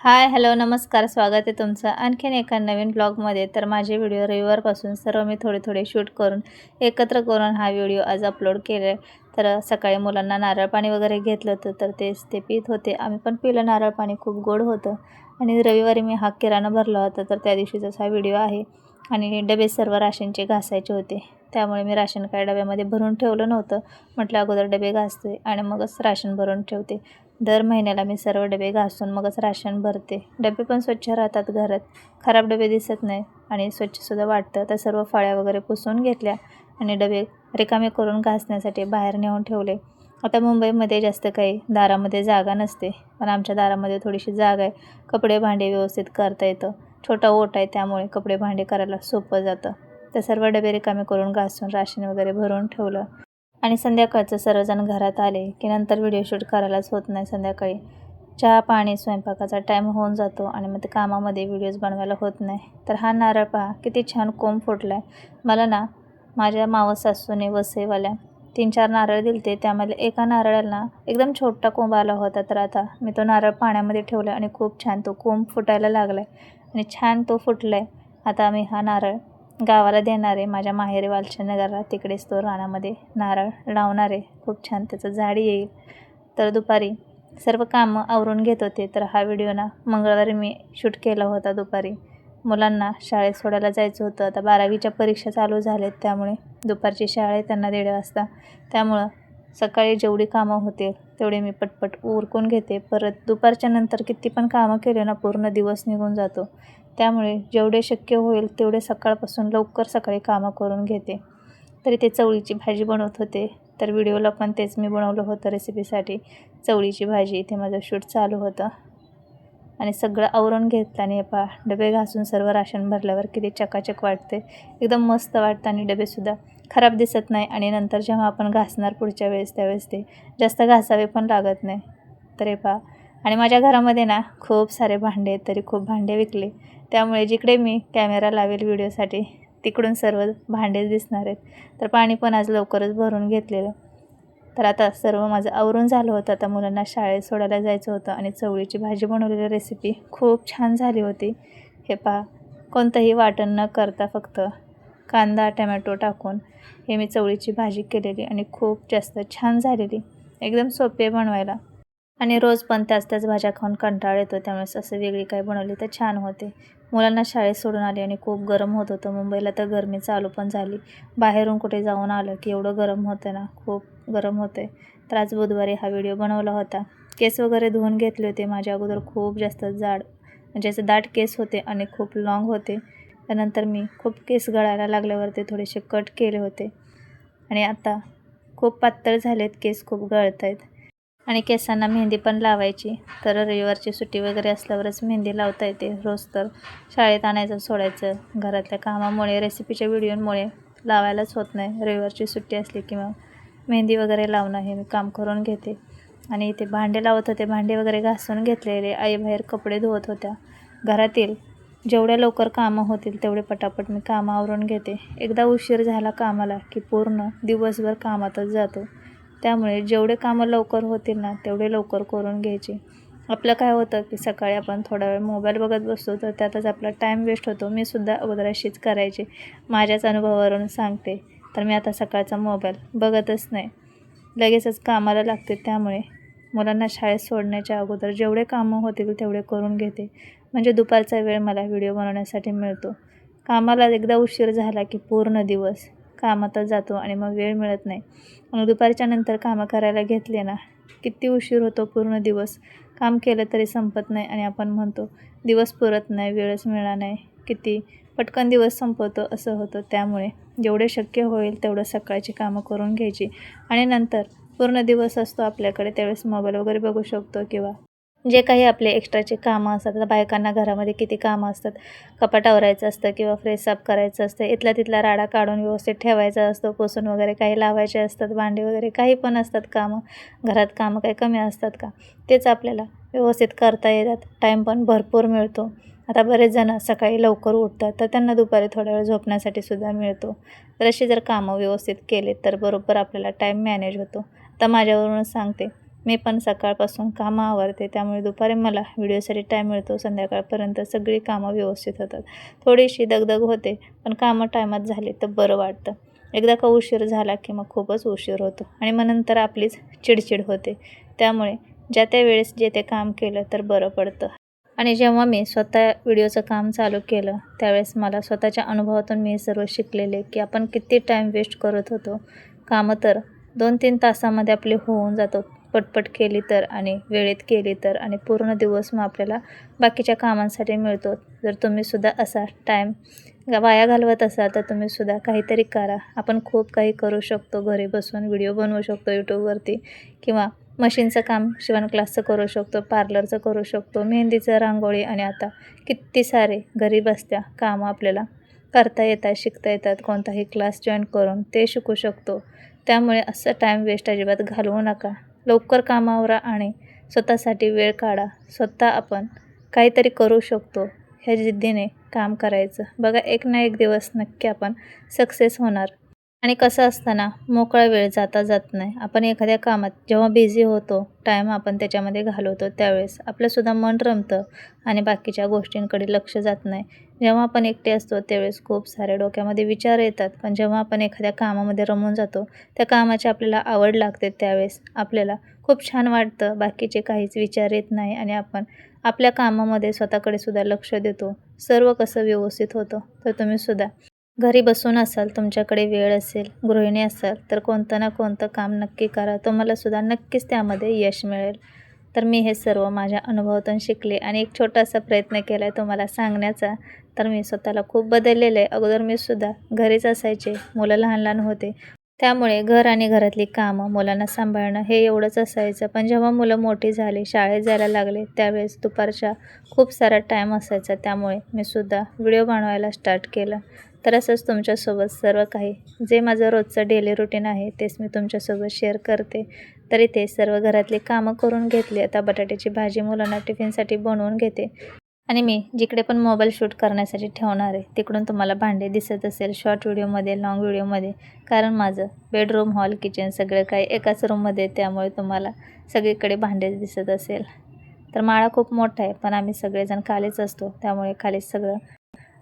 हाय, hello, नमस्कार. स्वागत आहे तुमचं आणखीन एका नवीन ब्लॉगमध्ये. तर माझे व्हिडिओ रविवारपासून सर्व मी थोडे शूट करून एकत्र करून हा व्हिडिओ आज अपलोड केला आहे. तर सकाळी मुलांना नारळ पाणी वगैरे घेतलं होतं, तर तेच ते पीत होते. आम्ही पण पिलं नारळ पाणी, खूप गोड होतं. आणि रविवारी मी हा किराणा भरला होता, तर त्या दिवशीचाच हा व्हिडिओ आहे. आणि डबे सर्व राशनचे घासायचे होते, त्यामुळे मी राशन काय डब्यामध्ये भरून ठेवलं नव्हतं. म्हटलं अगोदर डबे घासते आणि मगच राशन भरून ठेवते. दर महिन्याला मी सर्व डबे घासून मगच राशन भरते. डबे पण स्वच्छ राहतात घरात, खराब डबे दिसत नाही आणि स्वच्छसुद्धा वाटतं. तर सर्व फळ्या वगैरे पुसून घेतल्या आणि डबे रिकामे करून घासण्यासाठी बाहेर नेऊन ठेवले. आता मुंबईमध्ये जास्त काही दारामध्ये जागा नसते, पण आमच्या दारामध्ये थोडीशी जागा आहे. कपडे भांडे व्यवस्थित करता येतं. छोटा ओटा आहे, त्यामुळे कपडे भांडे करायला सोपं जातं. तर सर्व डबे रिकामे करून घासून राशन वगैरे भरून ठेवलं. आणि संध्याकाळचं सर्वजण घरात आले की नंतर व्हिडिओ शूट करायलाच होत नाही. संध्याकाळी चहा पाणी स्वयंपाकाचा टाईम होऊन जातो आणि मग ते कामामध्ये व्हिडिओज बनवायला होत नाही. तर हा नारळ पहा किती छान कोंब फुटला आहे. मला ना माझ्या मावस सासूने वसईवाल्या 3-4 नारळ दिलते. त्यामधले एका नारळाला एकदम छोटा कोंब आला होता. तर आता मी तो नारळ पाण्यामध्ये ठेवला आणि खूप छान तो कोंब फुटायला लागला आहे आणि छान तो फुटला आहे. आता मी हा नारळ गावाला देणार आहे, माझ्या माहेरी वालचंदनगरला. तिकडेच तो रानामध्ये नारळ लावणार आहे. खूप छान त्याचं झाड येईल. तर दुपारी सर्व कामं आवरून घेत होते. तर हा व्हिडिओ ना मंगळवारी मी शूट केला होता दुपारी. मुलांना शाळेत सोडायला जायचं होतं. आता 12वीच्या परीक्षा चालू झाल्यात, त्यामुळे दुपारची शाळा आहे त्यांना 1:30 वाजता. त्यामुळं सकाळी जेवढी कामं होतील तेवढे मी पटपट उरकून घेते. परत दुपारच्या नंतर किती पण कामं केले ना पूर्ण दिवस निघून जातो. त्यामुळे जेवढे शक्य होईल तेवढे सकाळपासून लवकर सकाळी कामं करून घेते. तरी ते चवळीची भाजी बनवत होते. तर व्हिडिओला पण तेच मी बनवलं होतं रेसिपीसाठी. चवळीची भाजी इथे माझं शूट चालू होतं आणि सगळं आवरून घेतलं. आणि पहा डबे घासून सर्व राशन भरल्यावर किती चकाचक वाटते, एकदम मस्त वाटतं आणि डबेसुद्धा खराब दिसत नाही. आणि नंतर जेव्हा आपण घासणार पुढच्या वेळेस त्यावेळेस ते जास्त घासावे पण लागत नाही. तर हे पहा. आणि माझ्या घरामध्ये ना खूप सारे भांडे आहेत, तरी खूप भांडे विकले. त्यामुळे जिकडे मी कॅमेरा लावेल व्हिडिओसाठी तिकडून सर्व भांडेच दिसणार आहेत. तर पाणी पण आज लवकरच भरून घेतलेलं. तर आता सर्व माझं आवरून झालं होतं. आता मुलांना शाळेत सोडायला जायचं होतं आणि चवळीची भाजी बनवलेली रेसिपी खूप छान झाली होती. हे पहा, कोणतंही वाटण न करता फक्त कांदा टमॅटो टाकून हे मी चवळीची भाजी केलेली आणि खूप जास्त छान झालेली. एकदम सोपे बनवायला. आणि रोज पण त्याच भाज्या खाऊन कंटाळा येतो, त्यामुळे असं वेगळी काही बनवली तर छान होते. मुलांना शाळेत सोडून आले आणि खूप गरम होत होतं. मुंबईला तर गरमी चालू पण झाली. बाहेरून कुठे जाऊन आलं की एवढं गरम होतं ना, खूप गरम होतं आहे. तर आज बुधवारी हा व्हिडिओ बनवला होता. केस वगैरे धुवून घेतले होते. माझ्या अगोदर खूप जास्त जाड म्हणजे असं दाट केस होते आणि खूप लाँग होते. त्यानंतर मी खूप केस गळायला लागल्यावर थोडेसे कट केले होते आणि आता खूप पातळ झालेत केस, खूप गळत आहेत. आणि केसांना मेहंदी पण लावायची. तर रविवारची सुट्टी वगैरे असल्यावरच मेहंदी लावता येते. रोज तर शाळेत आणायचं सोडायचं, घरातल्या कामामुळे रेसिपीच्या व्हिडिओमुळे लावायलाच होत नाही. रविवारची सुट्टी असली की मग मेहंदी वगैरे लावणं हे मी काम करून घेते. आणि इथे भांडे लावत होते, भांडे वगैरे घासून घेतलेले. आई बाहेर कपडे धुवत होत्या. घरातील जेवढ्या लवकर कामं होतील तेवढे पटापट मी कामं आवरून घेते. एकदा उशीर झाला कामाला की पूर्ण दिवसभर कामातच जातो. त्यामुळे जेवढे कामं लवकर होतील ना तेवढे लवकर करून घ्यायचे. आपलं काय होतं की सकाळी आपण थोडा वेळ मोबाईल बघत बसतो, तर त्यातच आपला टाईम वेस्ट होतो. मी सुद्धा अगोदर अशीच करायची, माझ्याच अनुभवावरून सांगते. तर मी आता सकाळचा मोबाईल बघतच नाही, लगेचच कामाला लागते. त्यामुळे मुलांना शाळेत सोडण्याच्या अगोदर जेवढे कामं होतील तेवढे करून घेते, म्हणजे दुपारचा वेळ मला व्हिडिओ बनवण्यासाठी मिळतो. कामाला एकदा उशीर झाला की पूर्ण दिवस कामातच जातो आणि मग वेळ मिळत नाही. आणि दुपारच्या नंतर कामं करायला घेतले ना, किती उशीर होतो. पूर्ण दिवस काम केलं तरी संपत नाही आणि आपण म्हणतो दिवस पुरत नाही, वेळच मिळाला नाही, किती पटकन दिवस संपवतो असं होतं. त्यामुळे जेवढे शक्य होईल तेवढं सकाळची कामं करून घ्यायची आणि नंतर पूर्ण दिवस असतो आपल्याकडे, त्यावेळेस मोबाईल वगैरे बघू शकतो किंवा जे काही आपले एक्स्ट्राचे कामं असतात. आता बायकांना घरामध्ये किती कामं असतात. कपाट आवरायचं असतं किंवा फ्रेश साफ करायचं असतं, इथला तिथला राडा काढून व्यवस्थित ठेवायचा असतो, पुसून वगैरे काही लावायचे असतात, भांडे वगैरे काही पण असतात कामं. घरात कामं काही कमी असतात का? तेच आपल्याला व्यवस्थित करता येतात. टाईम पण भरपूर मिळतो. आता बरेच जण सकाळी लवकर उठतात, तर त्यांना दुपारी थोडा वेळ झोपण्यासाठी सुद्धा मिळतो. तर अशी जर कामं व्यवस्थित केले तर बरोबर आपल्याला टाईम मॅनेज होतो. आता माझ्यावरूनच सांगते, मी पण सकाळपासून कामं आवरते, त्यामुळे दुपारी मला व्हिडिओसाठी टाईम मिळतो. संध्याकाळपर्यंत सगळी कामं व्यवस्थित होतात. थोडीशी दगदग होते, पण कामं टायमात झाली तर बरं वाटतं. एकदा का उशीर झाला की मग खूपच उशीर होतो आणि मग नंतर आपलीच चिडचिड होते. त्यामुळे ज्या त्या वेळेस जे ते काम केलं तर बरं पडतं. आणि जेव्हा मी स्वतः व्हिडिओचं काम चालू केलं, त्यावेळेस मला स्वतःच्या अनुभवातून मी सर्व शिकलेले की आपण किती टाईम वेस्ट करत होतो. कामं तर 2-3 तासामध्ये आपली होऊन जातात. पटपट केली तर आणि वेळेत केली तर आणि पूर्ण दिवस मग आपल्याला बाकीच्या कामांसाठी मिळतो. जर तुम्हीसुद्धा असा टाईम वाया घालवत असाल तर तुम्हीसुद्धा काहीतरी करा. आपण खूप काही करू शकतो. घरी बसून व्हिडिओ बनवू शकतो यूट्यूबवरती किंवा मशीनचं काम, शिवण क्लासचं करू शकतो, पार्लरचं करू शकतो, मेहंदीचं, रांगोळी आणि आता किती सारे घरी बसत्या कामं आपल्याला करता येतात, शिकता येतात. कोणताही क्लास जॉईन करून ते शिकू शकतो. त्यामुळे असं टाईम वेस्ट अजिबात घालवू नका. लवकर कामावर आणि स्वतःसाठी वेळ काढा. स्वतः आपण काहीतरी करू शकतो ह्या जिद्दीने काम करायचं. बघा एक ना एक दिवस नक्की आपण सक्सेस होणार. आणि कसं असतं ना, मोकळा वेळ जाता जात नाही. आपण एखाद्या कामात जेव्हा बिझी होतो, टाईम आपण त्याच्यामध्ये घालवतो, त्यावेळेस आपलंसुद्धा मन रमतं आणि बाकीच्या गोष्टींकडे लक्ष जात नाही. जेव्हा आपण एकटे असतो त्यावेळेस खूप सारे डोक्यामध्ये विचार येतात, पण जेव्हा आपण एखाद्या कामामध्ये रमून जातो, त्या कामाची आपल्याला आवड लागते, त्यावेळेस आपल्याला खूप छान वाटतं. बाकीचे काहीच विचार येत नाही आणि आपण आपल्या कामामध्ये स्वतःकडे सुद्धा लक्ष देतो. सर्व कसं व्यवस्थित होतं. तर तुम्हीसुद्धा घरी बसून असाल, तुमच्याकडे वेळ असेल, गृहिणी असाल, तर कोणतं ना कोणतं काम नक्की करा. तुम्हालासुद्धा नक्कीच त्यामध्ये यश मिळेल. तर मी हे सर्व माझ्या अनुभवातून शिकले आणि एक छोटासा प्रयत्न केला आहे तुम्हाला सांगण्याचा. तर मी स्वतःला खूप बदललेलं आहे. अगोदर मी सुद्धा घरीच असायचे, मुलं लहान-लहान होते. त्यामुळे घर आणि घरातली कामं, मुलांना सांभाळणं हे एवढंच असायचं. पण जेव्हा मुलं मोठी झाली, शाळेत जायला लागले, त्यावेळेस दुपारच्या खूप सारा टाईम असायचा. त्यामुळे मी सुद्धा व्हिडिओ बनवायला स्टार्ट केलं. तर असंच तुमच्यासोबत सर्व काही जे माझं रोजचं डेली रुटीन आहे तेच मी तुमच्यासोबत शेअर करते. तर इथे सर्व घरातली कामं करून घेतली. आता बटाट्याची भाजी मुलांना टिफिनसाठी बनवून घेते. आणि मी जिकडे पण मोबाईल शूट करण्यासाठी ठेवणार आहे, तिकडून तुम्हाला भांडे दिसत असेल शॉर्ट व्हिडिओमध्ये, लाँग व्हिडिओमध्ये. कारण माझं बेडरूम, हॉल, किचन सगळं काही एकाच रूममध्ये आहे, त्यामुळे तुम्हाला सगळीकडे भांडेच दिसत असेल. तर माळा खूप मोठा आहे, पण आम्ही सगळेजण खालीच असतो, त्यामुळे खालीच सगळं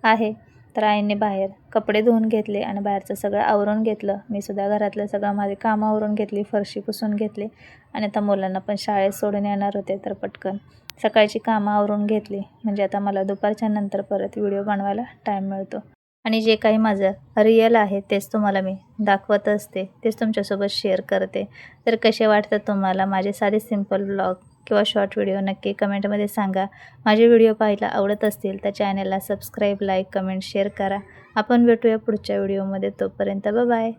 आहे. तर आईने बाहेर कपडे धुवून घेतले आणि बाहेरचं सगळं आवरून घेतलं. मी सुद्धा घरातलं सगळं माझी कामं आवरून घेतली, फरशी पुसून घेतली आणि आता मुलांना पण शाळेत सोडून येणार होते, तर पटकन सकाळची कामं आवरून घेतली. म्हणजे आता मला दुपारच्या नंतर परत व्हिडिओ बनवायला टाईम मिळतो. आणि जे काही माझं रिअल आहे तेच तुम्हाला मी दाखवत असते, तेच तुमच्यासोबत शेअर करते. तर कसे वाटतात तुम्हाला माझे साधे सिंपल व्लॉग किंवा शॉर्ट व्हिडिओ नक्की कमेंटमध्ये सांगा. माझे व्हिडिओ पाहायला आवडत असतील तर चॅनलला सबस्क्राईब, लाईक, कमेंट, शेअर करा. आपण भेटूया पुढच्या व्हिडिओमध्ये. तोपर्यंत बाय.